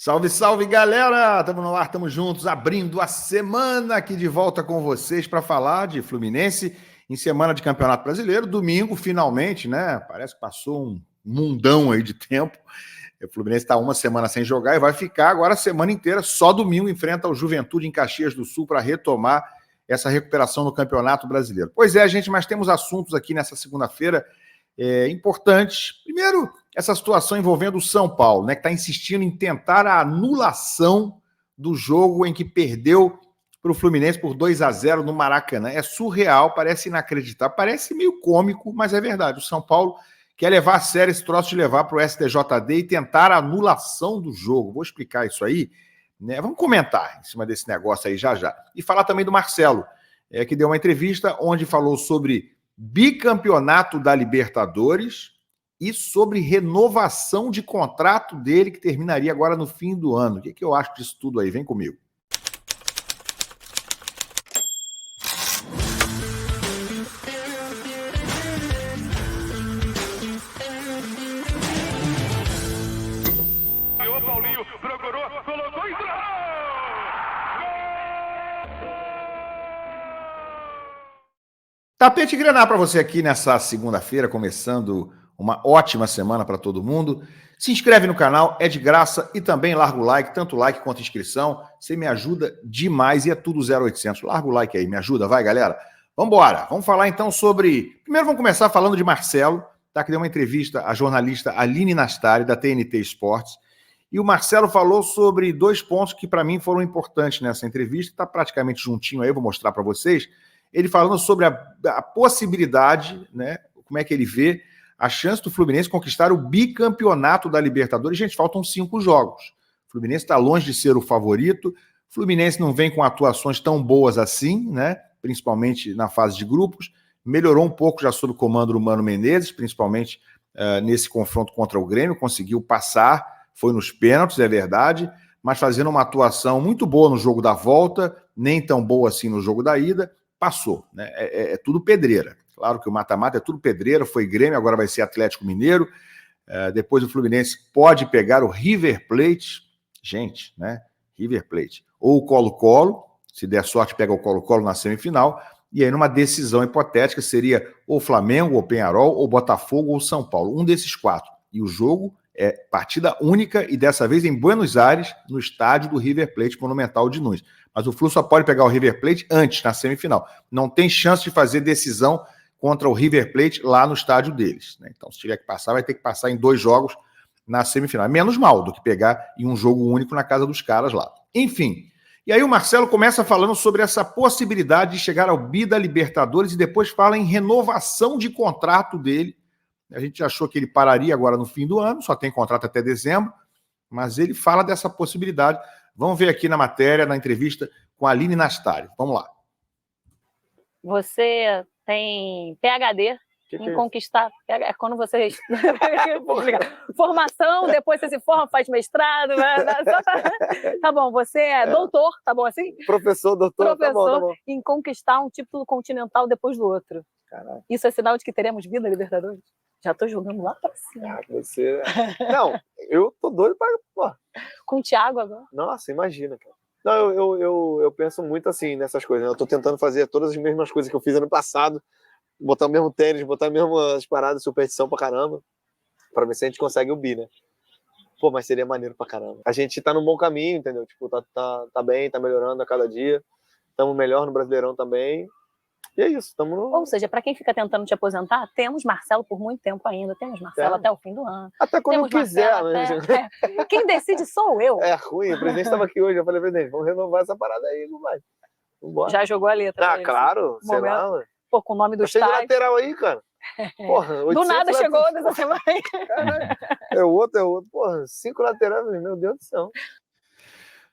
Salve, salve, galera! Estamos no ar, estamos juntos, abrindo a semana aqui de volta com vocês para falar de Fluminense em semana de Campeonato Brasileiro. Domingo, finalmente, né? Parece que passou um mundão aí de tempo. O Fluminense está uma semana sem jogar e vai ficar agora a semana inteira. Só domingo enfrenta o Juventude em Caxias do Sul para retomar essa recuperação no Campeonato Brasileiro. Pois é, gente, mas temos assuntos aqui nessa segunda-feira importantes. Primeiro, essa situação envolvendo o São Paulo, né, que está insistindo em tentar a anulação do jogo em que perdeu para o Fluminense por 2-0 no Maracanã. É surreal, parece inacreditável, parece meio cômico, mas é verdade. O São Paulo quer levar a sério esse troço de levar para o STJD e tentar a anulação do jogo. Vou explicar isso aí, né? Vamos comentar em cima desse negócio aí já. E falar também do Marcelo, que deu uma entrevista onde falou sobre bicampeonato da Libertadores e sobre renovação de contrato dele, que terminaria agora no fim do ano. O que eu acho disso tudo aí? Vem comigo. O Paulinho procurou, colocou e entrou! Tapete Grená para você aqui nessa segunda-feira, começando uma ótima semana para todo mundo. Se inscreve no canal, é de graça, e também larga o like, tanto like quanto inscrição. Você me ajuda demais e é tudo 0800. Larga o like aí, me ajuda, vai, galera. Vamos embora. Vamos falar então sobre... Primeiro vamos começar falando de Marcelo, tá? Que deu uma entrevista à jornalista Aline Nastari, da TNT Esportes. E o Marcelo falou sobre dois pontos que para mim foram importantes nessa entrevista. Está praticamente juntinho aí, eu vou mostrar para vocês. Ele falando sobre a possibilidade, né? Como é que ele vê a chance do Fluminense conquistar o bicampeonato da Libertadores. Gente, faltam 5 jogos. O Fluminense está longe de ser o favorito. O Fluminense não vem com atuações tão boas assim, né? Principalmente na fase de grupos. Melhorou um pouco já sob o comando do Mano Menezes, principalmente nesse confronto contra o Grêmio. Conseguiu passar, foi nos pênaltis, é verdade, mas fazendo uma atuação muito boa no jogo da volta, nem tão boa assim no jogo da ida. Passou, né? É tudo pedreira. Claro que o mata-mata é tudo pedreira, foi Grêmio, agora vai ser Atlético Mineiro. Depois o Fluminense pode pegar o River Plate, gente, né? River Plate. Ou o Colo-Colo, se der sorte, pega o Colo-Colo na semifinal. E aí, numa decisão hipotética, seria ou Flamengo, ou Peñarol, ou Botafogo, ou São Paulo. Um desses 4. E o jogo é partida única e dessa vez em Buenos Aires, no estádio do River Plate Monumental de Nunes. Mas o Flu só pode pegar o River Plate antes, na semifinal. Não tem chance de fazer decisão contra o River Plate lá no estádio deles, né? Então, se tiver que passar, vai ter que passar em 2 jogos na semifinal. É menos mal do que pegar em um jogo único na casa dos caras lá. Enfim, e aí o Marcelo começa falando sobre essa possibilidade de chegar ao bi da Libertadores e depois fala em renovação de contrato dele. A gente achou que ele pararia agora no fim do ano, só tem contrato até dezembro, mas ele fala dessa possibilidade. Vamos ver aqui na matéria, na entrevista com a Aline Nastari. Vamos lá. Você tem PhD em conquistar... É quando você... Formação, depois você se forma, faz mestrado... Tá bom, você é doutor, tá bom assim? Professor, doutor, Professor tá bom. em conquistar um título continental depois do outro. Caraca. Isso é sinal de que teremos vida Libertadores? Já tô jogando lá pra cima. Você... Não, eu tô doido pra... Pô. Com o Thiago agora. Nossa, imagina, cara. Não, eu penso muito assim nessas coisas, né? Eu tô tentando fazer todas as mesmas coisas que eu fiz ano passado, botar o mesmo tênis, botar as mesmas paradas, superstição pra caramba, pra ver se a gente consegue o bi, né? Pô, mas seria maneiro pra caramba. A gente tá num bom caminho, entendeu? Tipo, tá bem, tá melhorando a cada dia. Estamos melhor no Brasileirão também. E é isso, estamos no... Ou seja, para quem fica tentando te aposentar, temos Marcelo por muito tempo ainda, temos Marcelo até o fim do ano. Até quando temos eu quiser, né? Quem decide sou eu. É ruim, o presidente estava aqui hoje, eu falei, presidente, vamos renovar essa parada aí, não vai. Vambora. Já jogou a letra. Ah, claro, sei lá. Ué. Pô, com o nome do estádio. Cheio de lateral aí, cara. Porra, do nada chegou dessa semana aí. É outro. Porra, 5 laterais, meu Deus do céu.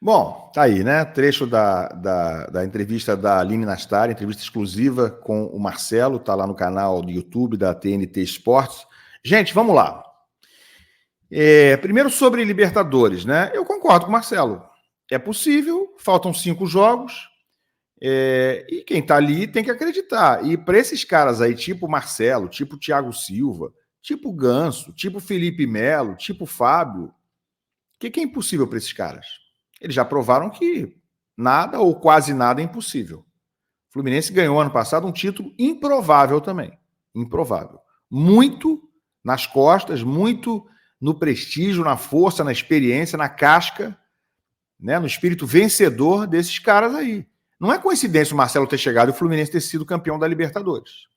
Bom, tá aí, né? Trecho da entrevista da Aline Nastari, entrevista exclusiva com o Marcelo, tá lá no canal do YouTube da TNT Esportes. Gente, vamos lá. Primeiro sobre Libertadores, né? Eu concordo com o Marcelo. É possível, faltam 5 jogos, e quem tá ali tem que acreditar. E para esses caras aí, tipo Marcelo, tipo Thiago Silva, tipo Ganso, tipo Felipe Melo, tipo Fábio, que é impossível para esses caras? Eles já provaram que nada ou quase nada é impossível. O Fluminense ganhou ano passado um título improvável também. Improvável. Muito nas costas, muito no prestígio, na força, na experiência, na casca, né, no espírito vencedor desses caras aí. Não é coincidência o Marcelo ter chegado e o Fluminense ter sido campeão da Libertadores.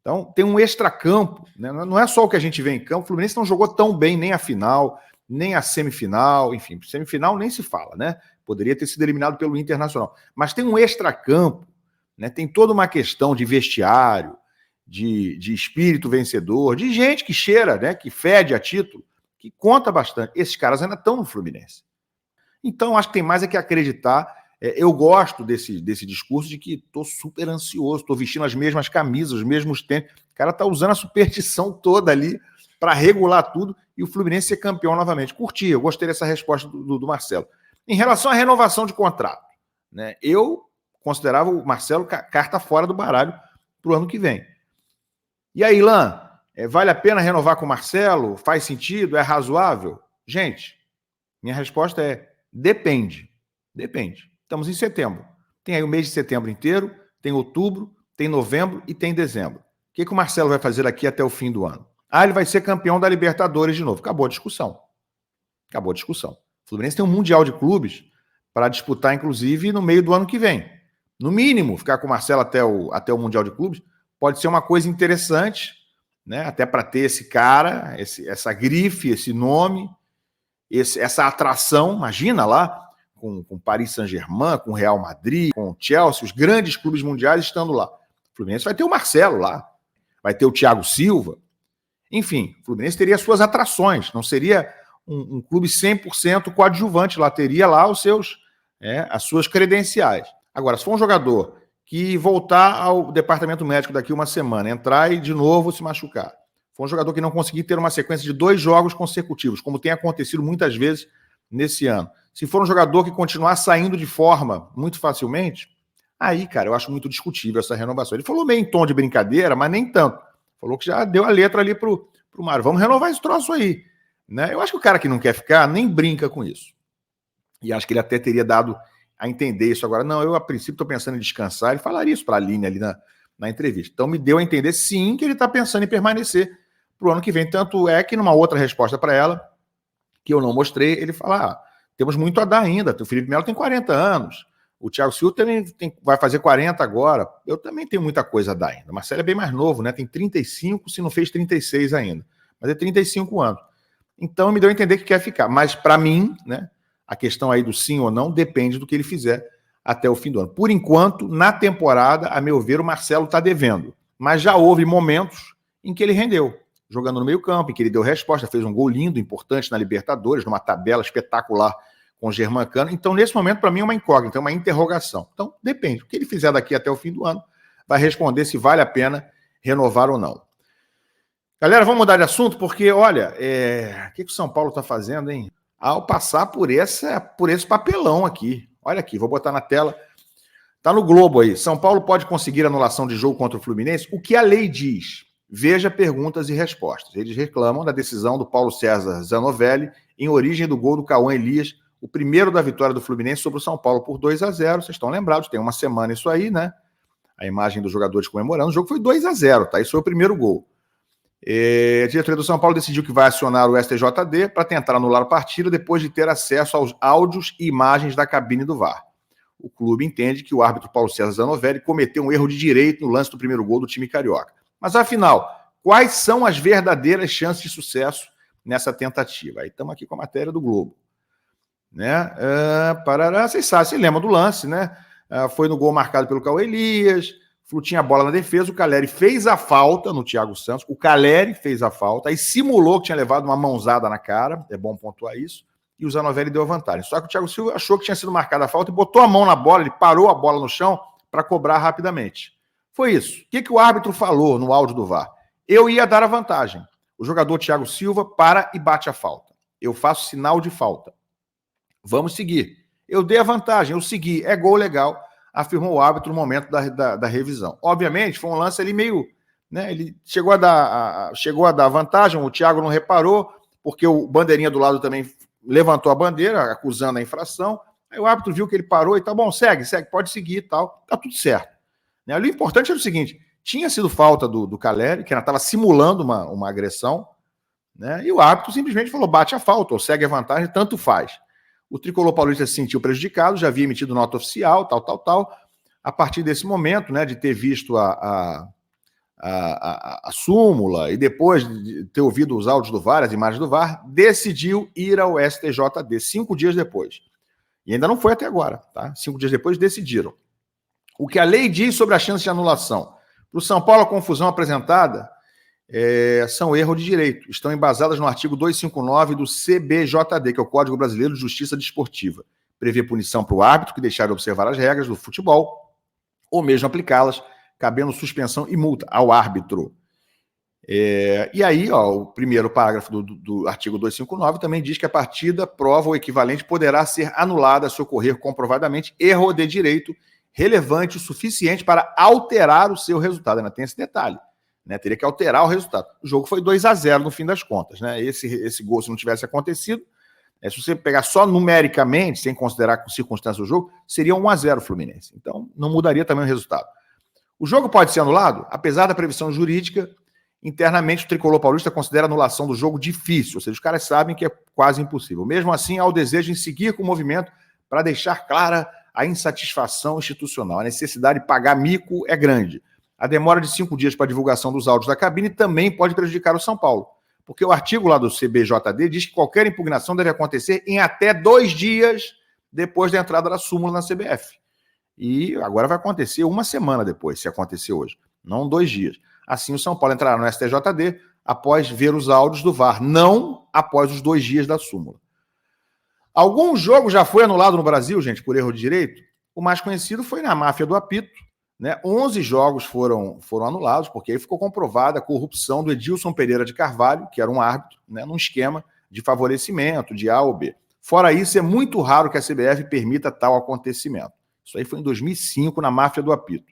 Então, tem um extracampo, né? Não é só o que a gente vê em campo. O Fluminense não jogou tão bem nem a final, nem a semifinal, enfim, semifinal nem se fala, né? Poderia ter sido eliminado pelo Internacional. Mas tem um extracampo, né? Tem toda uma questão de vestiário, de espírito vencedor, de gente que cheira, né? Que fede a título, que conta bastante. Esses caras ainda estão no Fluminense. Então, acho que tem mais é que acreditar. Eu gosto desse discurso de que estou super ansioso, estou vestindo as mesmas camisas, os mesmos tênis. O cara está usando a superstição toda ali para regular tudo e o Fluminense ser campeão novamente. Curti, eu gostei dessa resposta do Marcelo. Em relação à renovação de contrato, né, eu considerava o Marcelo carta fora do baralho para o ano que vem. E aí, Ilan, vale a pena renovar com o Marcelo? Faz sentido? É razoável? Gente, minha resposta é depende. Depende. Estamos em setembro. Tem aí o mês de setembro inteiro, tem outubro, tem novembro e tem dezembro. O que o Marcelo vai fazer aqui até o fim do ano? Ele vai ser campeão da Libertadores de novo. Acabou a discussão. Acabou a discussão. O Fluminense tem um Mundial de Clubes para disputar, inclusive, no meio do ano que vem. No mínimo, ficar com o Marcelo até o Mundial de Clubes pode ser uma coisa interessante, né? Até para ter esse cara, essa grife, esse nome, essa atração. Imagina lá, com Paris Saint-Germain, com Real Madrid, com Chelsea, os grandes clubes mundiais estando lá. O Fluminense vai ter o Marcelo lá, vai ter o Thiago Silva. Enfim, o Fluminense teria suas atrações, não seria um clube 100% coadjuvante lá, teria lá as suas credenciais. Agora, se for um jogador que voltar ao departamento médico daqui uma semana, entrar e de novo se machucar, for um jogador que não conseguir ter uma sequência de 2 jogos consecutivos, como tem acontecido muitas vezes nesse ano, se for um jogador que continuar saindo de forma muito facilmente, aí, cara, eu acho muito discutível essa renovação. Ele falou meio em tom de brincadeira, mas nem tanto. Falou que já deu a letra ali pro Mário. Vamos renovar esse troço aí. Né? Eu acho que o cara que não quer ficar nem brinca com isso. E acho que ele até teria dado a entender isso agora. Não, eu a princípio estou pensando em descansar. Ele falaria isso para a Aline ali na entrevista. Então me deu a entender, sim, que ele está pensando em permanecer para o ano que vem. Tanto é que numa outra resposta para ela, que eu não mostrei, ele fala, temos muito a dar ainda. O Felipe Melo tem 40 anos. O Thiago Silva também vai fazer 40 agora. Eu também tenho muita coisa a dar ainda. O Marcelo é bem mais novo, né? Tem 35, se não fez 36 ainda. Mas é 35 anos. Então me deu a entender que quer ficar. Mas para mim, né, a questão aí do sim ou não depende do que ele fizer até o fim do ano. Por enquanto, na temporada, a meu ver, o Marcelo está devendo. Mas já houve momentos em que ele rendeu. Jogando no meio campo, em que ele deu resposta, fez um gol lindo, importante na Libertadores, numa tabela espetacular com o Germancano. Então, nesse momento, para mim, é uma incógnita, é uma interrogação. Então, depende. O que ele fizer daqui até o fim do ano vai responder se vale a pena renovar ou não. Galera, vamos mudar de assunto, porque, olha, o que o São Paulo está fazendo, hein? Ao passar por esse papelão aqui. Olha aqui, vou botar na tela. Está no Globo aí. São Paulo pode conseguir anulação de jogo contra o Fluminense? O que a lei diz? Veja perguntas e respostas. Eles reclamam da decisão do Paulo César Zanovelli em origem do gol do Cauã Elias, o primeiro da vitória do Fluminense sobre o São Paulo por 2-0. Vocês estão lembrados, tem uma semana isso aí, né? A imagem dos jogadores comemorando. O jogo foi 2-0, tá? Isso foi o primeiro gol. A diretoria do São Paulo decidiu que vai acionar o STJD para tentar anular a partida depois de ter acesso aos áudios e imagens da cabine do VAR. O clube entende que o árbitro Paulo César Zanovelli cometeu um erro de direito no lance do primeiro gol do time carioca. Mas, afinal, quais são as verdadeiras chances de sucesso nessa tentativa? Aí estamos aqui com a matéria do Globo. Né? Vocês sabem, você lembra do lance, né? Foi no gol marcado pelo Cauã Elias, Flu tinha a bola na defesa, o Caleri fez a falta no Thiago Santos, o Caleri fez a falta, aí simulou que tinha levado uma mãozada na cara, é bom pontuar isso, e o Zanovelli deu a vantagem. Só que o Thiago Silva achou que tinha sido marcada a falta e botou a mão na bola, ele parou a bola no chão para cobrar rapidamente. Foi isso. O que o árbitro falou no áudio do VAR? Eu ia dar a vantagem. O jogador Thiago Silva para e bate a falta. Eu faço sinal de falta. Vamos seguir. Eu dei a vantagem, eu segui. É gol legal, afirmou o árbitro no momento da revisão. Obviamente, foi um lance ali meio... Né, ele chegou a dar vantagem, o Thiago não reparou, porque o bandeirinha do lado também levantou a bandeira, acusando a infração. Aí o árbitro viu que ele parou e tá bom, segue, pode seguir e tal. Tá tudo certo. Né? Ali o importante era o seguinte, tinha sido falta do Caleri, que estava simulando uma agressão, né? E o árbitro simplesmente falou, bate a falta, ou segue a vantagem, tanto faz. O tricolor paulista se sentiu prejudicado, já havia emitido nota oficial, tal. A partir desse momento, né, de ter visto a súmula e depois de ter ouvido os áudios do VAR, as imagens do VAR, decidiu ir ao STJD 5 dias depois. E ainda não foi até agora, tá? 5 dias depois decidiram. O que a lei diz sobre a chance de anulação? Para o São Paulo, a confusão apresentada são erro de direito. Estão embasadas no artigo 259 do CBJD, que é o Código Brasileiro de Justiça Desportiva. Prevê punição para o árbitro que deixar de observar as regras do futebol, ou mesmo aplicá-las, cabendo suspensão e multa ao árbitro. E aí, o primeiro parágrafo do artigo 259 também diz que a partida, prova ou equivalente poderá ser anulada se ocorrer comprovadamente erro de direito relevante o suficiente para alterar o seu resultado. Ainda tem esse detalhe, né? Teria que alterar o resultado. O jogo foi 2-0 no fim das contas, né? Esse gol, se não tivesse acontecido, se você pegar só numericamente, sem considerar com circunstância do jogo, seria 1-0 Fluminense. Então, não mudaria também o resultado. O jogo pode ser anulado, apesar da previsão jurídica. Internamente, o tricolor paulista considera a anulação do jogo difícil, ou seja, os caras sabem que é quase impossível. Mesmo assim, há o desejo em seguir com o movimento para deixar clara a insatisfação institucional. A necessidade de pagar mico é grande. A demora de 5 dias para a divulgação dos áudios da cabine também pode prejudicar o São Paulo, porque o artigo lá do CBJD diz que qualquer impugnação deve acontecer em até 2 dias depois da entrada da súmula na CBF. E agora vai acontecer 1 semana depois, se acontecer hoje, não 2 dias. Assim, o São Paulo entrará no STJD após ver os áudios do VAR, não após os 2 dias da súmula. Algum jogo já foi anulado no Brasil, gente, por erro de direito? O mais conhecido foi na máfia do apito, né? 11 jogos foram anulados, porque aí ficou comprovada a corrupção do Edilson Pereira de Carvalho, que era um árbitro, né, num esquema de favorecimento, de A ou B. Fora isso, é muito raro que a CBF permita tal acontecimento. Isso aí foi em 2005, na máfia do apito.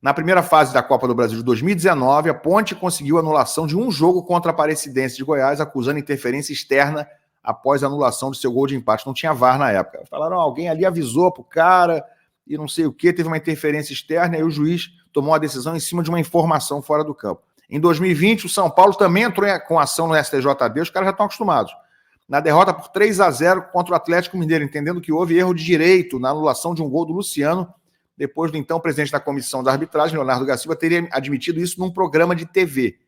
Na primeira fase da Copa do Brasil de 2019, a Ponte conseguiu a anulação de um jogo contra a Aparecidense de Goiás, acusando interferência externa após a anulação de seu gol de empate. Não tinha VAR na época. Falaram, alguém ali avisou pro cara e não sei o que, teve uma interferência externa e aí o juiz tomou a decisão em cima de uma informação fora do campo. Em 2020, o São Paulo também entrou com ação no STJD, os caras já estão acostumados. Na derrota por 3-0 contra o Atlético Mineiro, entendendo que houve erro de direito na anulação de um gol do Luciano, depois do então presidente da comissão da arbitragem, Leonardo Gaciba, teria admitido isso num programa de TV.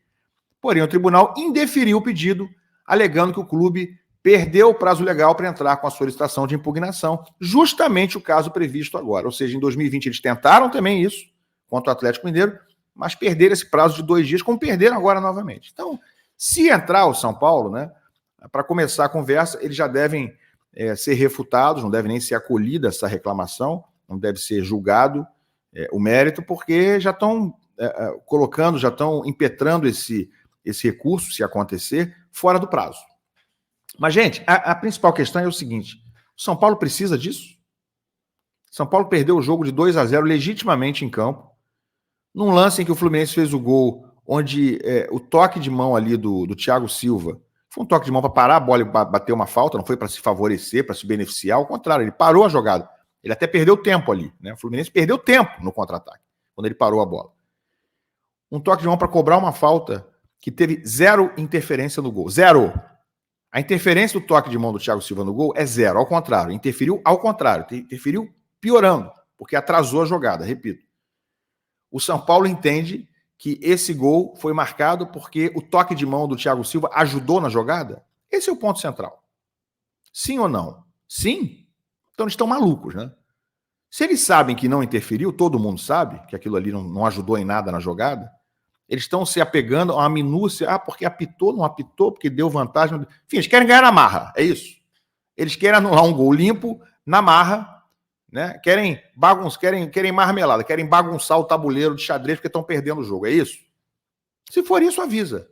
Porém, o tribunal indeferiu o pedido, alegando que o clube perdeu o prazo legal para entrar com a solicitação de impugnação, justamente o caso previsto agora. Ou seja, em 2020 eles tentaram também isso contra o Atlético Mineiro, mas perderam esse prazo de 2 dias, como perderam agora novamente. Então, se entrar o São Paulo, né, para começar a conversa, eles já devem ser refutados, não deve nem ser acolhida essa reclamação, não deve ser julgado o mérito, porque já estão colocando, já estão impetrando esse recurso, se acontecer, fora do prazo. Mas, gente, a principal questão é o seguinte, o São Paulo precisa disso? São Paulo perdeu o jogo de 2-0 legitimamente em campo, num lance em que o Fluminense fez o gol, onde o toque de mão ali do Thiago Silva foi um toque de mão para parar a bola e bater uma falta, não foi para se favorecer, para se beneficiar, ao contrário, ele parou a jogada. Ele até perdeu tempo ali, né? O Fluminense perdeu tempo no contra-ataque, quando ele parou a bola. Um toque de mão para cobrar uma falta que teve 0 interferência no gol. 0. A interferência do toque de mão do Thiago Silva no gol é 0, ao contrário. Interferiu ao contrário, interferiu piorando, porque atrasou a jogada, repito. O São Paulo entende que esse gol foi marcado porque o toque de mão do Thiago Silva ajudou na jogada? Esse é o ponto central. Sim ou não? Sim? Então eles estão malucos, né? Se eles sabem que não interferiu, todo mundo sabe que aquilo ali não ajudou em nada na jogada, eles estão se apegando a uma minúcia, porque apitou, não apitou, porque deu vantagem. Enfim, eles querem ganhar na marra, é isso. Eles querem anular um gol limpo na marra, né? Querem marmelada, querem bagunçar o tabuleiro de xadrez porque estão perdendo o jogo, é isso? Se for isso, avisa.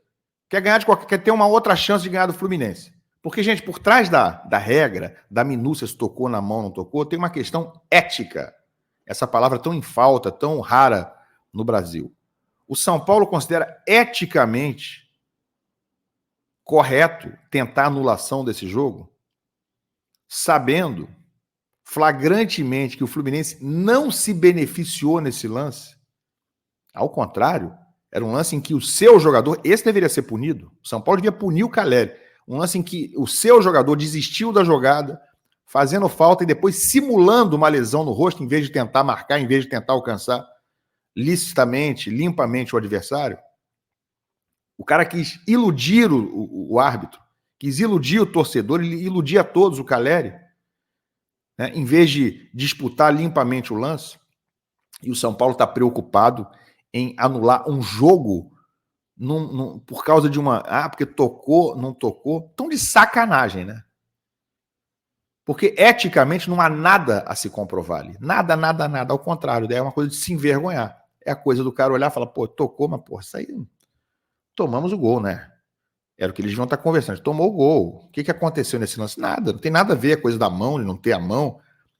Quer ter uma outra chance de ganhar do Fluminense. Porque, gente, por trás da regra, da minúcia, se tocou na mão, não tocou, tem uma questão ética. Essa palavra tão em falta, tão rara no Brasil. O São Paulo considera eticamente correto tentar a anulação desse jogo? sabendo flagrantemente que o Fluminense não se beneficiou nesse lance. Ao contrário, era um lance em que o seu jogador, esse deveria ser punido. O São Paulo devia punir o Caleri. Um lance em que o seu jogador desistiu da jogada, fazendo falta e depois simulando uma lesão no rosto, em vez de tentar marcar, em vez de tentar alcançar licitamente, limpamente o adversário. O cara quis iludir o árbitro, quis iludir o torcedor, ele iludia a todos, o Caleri, né, em vez de disputar limpamente o lance. E o São Paulo está preocupado em anular um jogo por causa de uma... porque tocou, não tocou. Tão de sacanagem, né? Porque eticamente não há nada a se comprovar ali. Nada, nada, nada. Ao contrário, é uma coisa de se envergonhar. É a coisa do cara olhar e falar, pô, tocou, mas pô, isso aí... Tomamos o gol, né? Era o que eles deviam estar conversando. Tomou o gol. O que aconteceu nesse lance? Nada. Não tem nada a ver a coisa da mão, ele não ter a mão.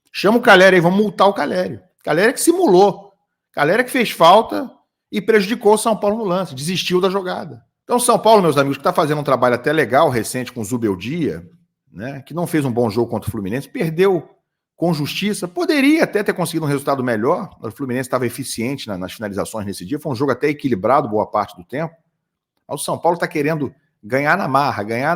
Chama o Caleri aí, vamos multar o Caleri. Caleri que simulou. Caleri que fez falta e prejudicou o São Paulo no lance. Desistiu da jogada. Então, o São Paulo, meus amigos, que está fazendo um trabalho até legal, recente, com o Zubeldia, né, que não fez um bom jogo contra o Fluminense, perdeu com justiça. Poderia até ter conseguido um resultado melhor. O Fluminense estava eficiente nas finalizações nesse dia. Foi um jogo até equilibrado boa parte do tempo. O São Paulo está querendo ganhar na marra, ganhar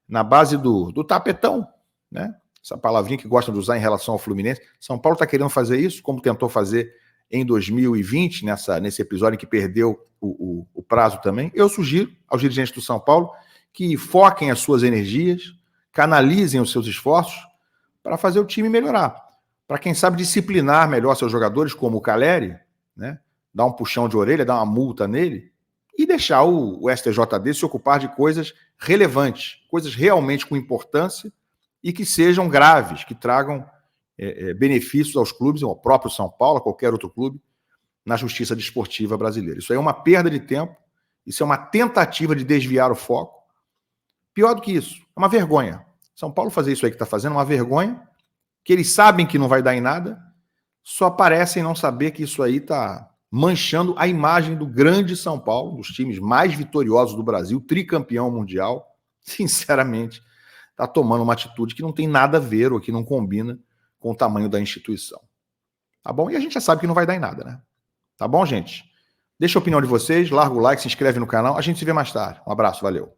na base do tapetão, né? Essa palavrinha que gostam de usar em relação ao Fluminense. São Paulo está querendo fazer isso, como tentou fazer em 2020, nesse episódio em que perdeu o prazo também. Eu sugiro aos dirigentes do São Paulo que foquem as suas energias, canalizem os seus esforços para fazer o time melhorar. Para, quem sabe, disciplinar melhor seus jogadores, como o Caleri, né? Dar um puxão de orelha, dar uma multa nele, e deixar o STJD se ocupar de coisas relevantes, coisas realmente com importância e que sejam graves, que tragam benefícios aos clubes, ao próprio São Paulo, a qualquer outro clube, na justiça desportiva brasileira. Isso aí é uma perda de tempo, isso é uma tentativa de desviar o foco. Pior do que isso, é uma vergonha. São Paulo fazer isso aí que está fazendo é uma vergonha, que eles sabem que não vai dar em nada, só parecem não saber que isso aí está manchando a imagem do grande São Paulo, dos times mais vitoriosos do Brasil, tricampeão mundial. Sinceramente, está tomando uma atitude que não tem nada a ver ou que não combina com o tamanho da instituição. Tá bom? E a gente já sabe que não vai dar em nada, né? Tá bom, gente? Deixa a opinião de vocês, larga o like, se inscreve no canal. A gente se vê mais tarde. Um abraço, valeu.